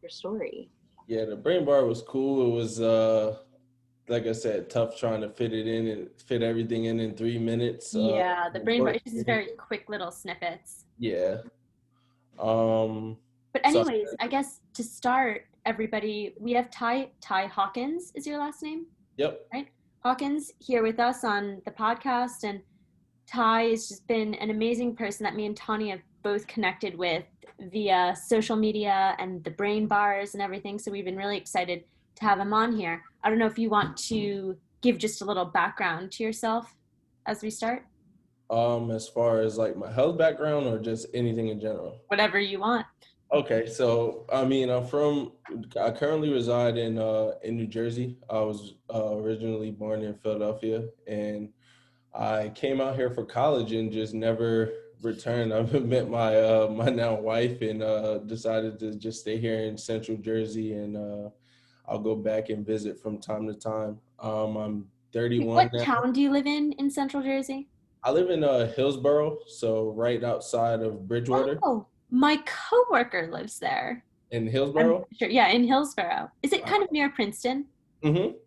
your story. Yeah, the brain bar was cool. It was like I said, tough trying to fit it in and fit everything in 3 minutes. Yeah, the brain bar, it's just Unfortunately, very quick little snippets. yeah. Um, But so anyways, I guess to start, everybody, we have Ty Hawkins is your last name, yep. right? Hawkins here with us on the podcast, and Ty has just been an amazing person that me and Tawnie have both connected with via social media and the brain bars and everything. So we've been really excited to have him on here. I don't know if you want to give just a little background to yourself as we start. As far as like my health background or just anything in general. Whatever you want. Okay, so I mean, I currently reside in New Jersey. I was originally born in Philadelphia, and I came out here for college and just never returned. I've met my now wife and decided to just stay here in Central Jersey, and I'll go back and visit from time to time. I'm 31 What now. town do you live in Central Jersey? I live in Hillsborough, so right outside of Bridgewater. Oh, my coworker lives there. In I'm Hillsborough? sure. Yeah, in Hillsborough. Is it kind of near Princeton? Mm-hmm.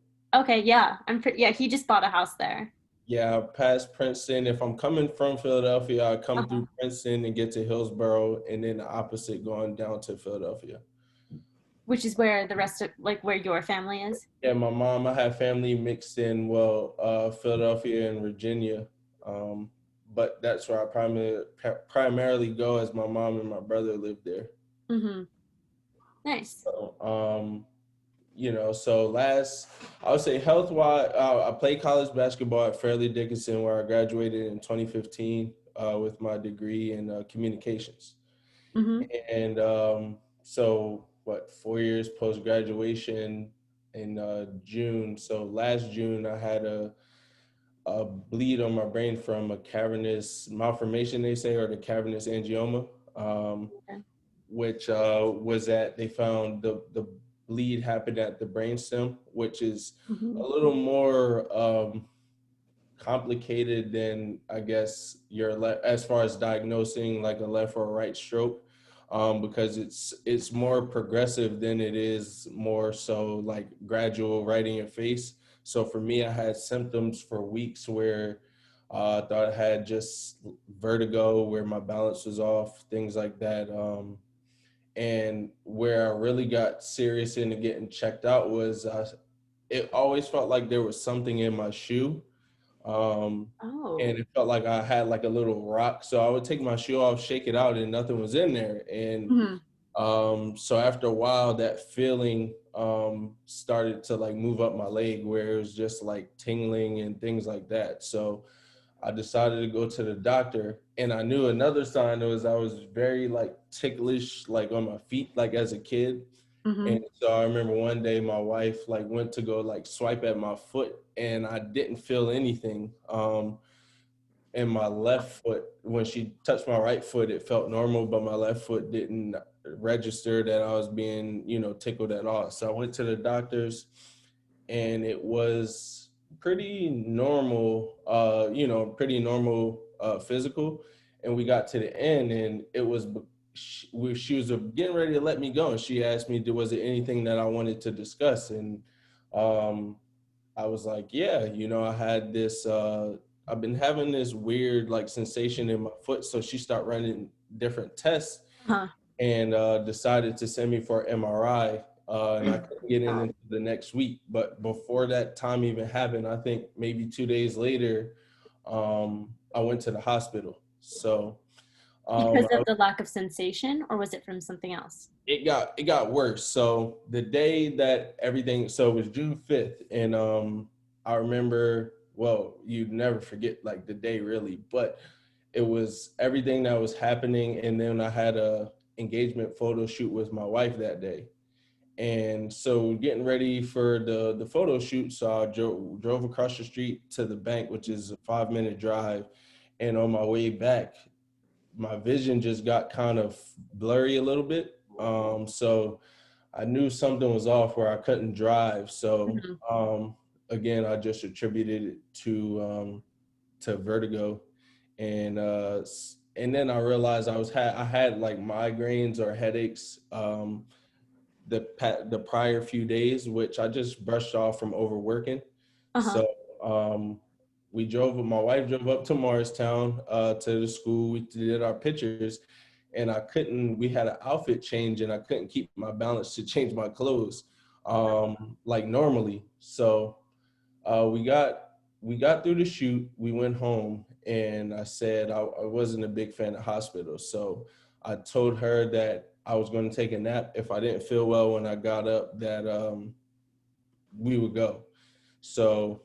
Okay, yeah. Yeah, he just bought a house there. Yeah, past Princeton. If I'm coming from Philadelphia, I come Uh-huh. through Princeton and get to Hillsborough, and then the opposite going down to Philadelphia. Which is where the rest of like where your family is. Yeah, I have family mixed in, well, Philadelphia and Virginia. Um, but that's where I primarily go as my mom and my brother live there. Mm-hmm. Nice. So, so I would say health wise, I played college basketball at Fairleigh Dickinson, where I graduated in 2015 with my degree in communications. Mm-hmm. And so, 4 years post graduation in June. So last June, I had a bleed on my brain from a cavernous malformation, they say, or the cavernous angioma. Okay. Which they found the bleed happened at the brainstem, which is Mm-hmm. a little more complicated than I guess as far as diagnosing like a left or right stroke, because it's more progressive than it is more so like gradual right in your face. So for me, I had symptoms for weeks where I thought I had just vertigo, where my balance was off, things like that. And where I really got serious into getting checked out was it always felt like there was something in my shoe. Um, and Oh. it felt like I had like a little rock. So I would take my shoe off, shake it out, and nothing was in there. And Mm-hmm. so after a while, that feeling started to like move up my leg where it was just like tingling and things like that. So I decided to go to the doctor, and I knew another sign was I was very like ticklish, like on my feet, like as a kid. Mm-hmm. And so I remember one day my wife like went to go like swipe at my foot, and I didn't feel anything. And my left foot, when she touched my right foot, it felt normal, but my left foot didn't register that I was being, tickled at all. So I went to the doctors, and it was pretty normal physical. And we got to the end, and it was she was getting ready to let me go, and she asked me, was there anything that I wanted to discuss? And um, I was like, yeah, I had this. I've been having this weird like sensation in my foot, so she started running different tests Huh. and decided to send me for MRI. And I couldn't get in until the next week. But before that time even happened, I think maybe 2 days later, I went to the hospital. So Because of the lack of sensation, or was it from something else? it got worse. So the day that everything, so it was June 5th, and I remember. Well, you'd never forget like the day really, but it was everything that was happening, and then I had a engagement photo shoot with my wife that day. And so getting ready for the photo shoot, so I drove across the street to the bank, which is a 5-minute drive. And on my way back, my vision just got kind of blurry a little bit. So I knew something was off where I couldn't drive. So Mm-hmm. again, I just attributed it to vertigo. And then I realized I had like migraines or headaches the prior few days, which I just brushed off from overworking. Uh-huh. So my wife drove up to Morristown to the school. We did our pictures, and we had an outfit change, and I couldn't keep my balance to change my clothes like normally. So we got through the shoot. We went home, and I said I wasn't a big fan of hospitals. So I told her that I was going to take a nap if I didn't feel well when I got up. That we would go. So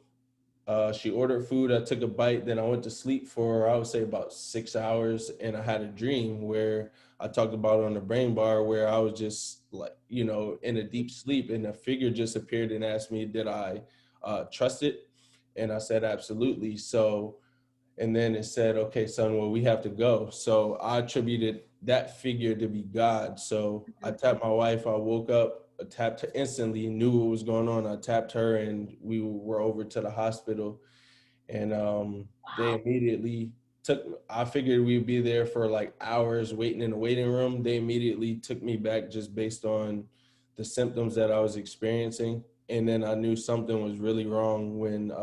she ordered food. I took a bite. Then I went to sleep for, I would say, about 6 hours. And I had a dream where I talked about on the brain bar, where I was just like, in a deep sleep, and a figure just appeared and asked me, did I trust it? And I said, absolutely. So, and then it said, okay, son, well, we have to go. So I attributed that figure to be God. So I tapped my wife. I woke up, I tapped her instantly, knew what was going on. I tapped her, and we were over to the hospital. And they Wow. immediately I figured we'd be there for like hours waiting in the waiting room. They immediately took me back just based on the symptoms that I was experiencing. And then I knew something was really wrong when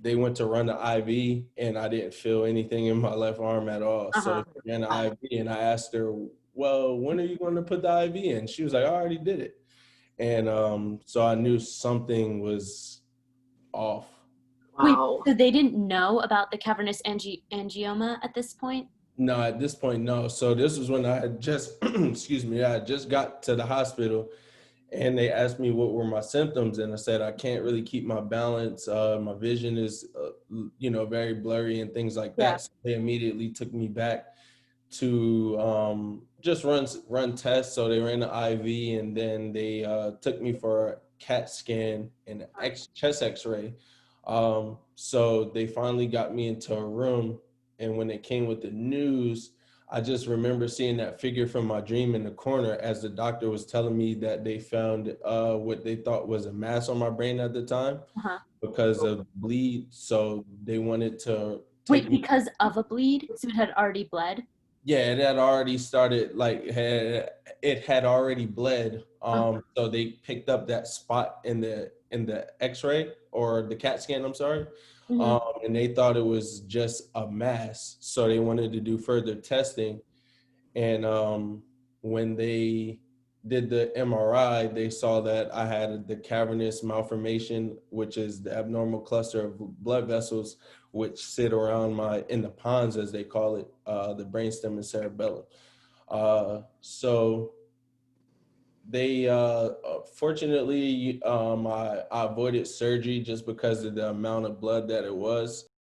they went to run the IV, and I didn't feel anything in my left arm at all. So Uh-huh. she ran the IV, and I asked her, well, when are you going to put the IV in? She was like, I already did it. And so I knew something was off. Wait, Wow. so they didn't know about the cavernous angioma at this point? No, at this point, no. So this was when I had just, excuse me, I had just got to the hospital, and they asked me what were my symptoms, and I said I can't really keep my balance. My vision is, very blurry and things like Yeah. that. So they immediately took me back to just run tests. So they ran the IV, and then they took me for a CAT scan and chest X-ray. So they finally got me into a room, and when they came with the news, I just remember seeing that figure from my dream in the corner as the doctor was telling me that they found what they thought was a mass on my brain at the time Uh-huh. because of bleed. So they wanted to take Wait, me. because of a bleed? So it had already bled? Yeah, it had already started, it had already bled. Uh-huh. So they picked up that spot in the X-ray or the CAT scan, I'm sorry. Mhm. And they thought it was just a mass. So they wanted to do further testing. And when they did the MRI, they saw that I had the cavernous malformation, which is the abnormal cluster of blood vessels which sit around in the pons, as they call it, the brainstem and cerebellum. So they fortunately I avoided surgery just because of the amount of blood that it was.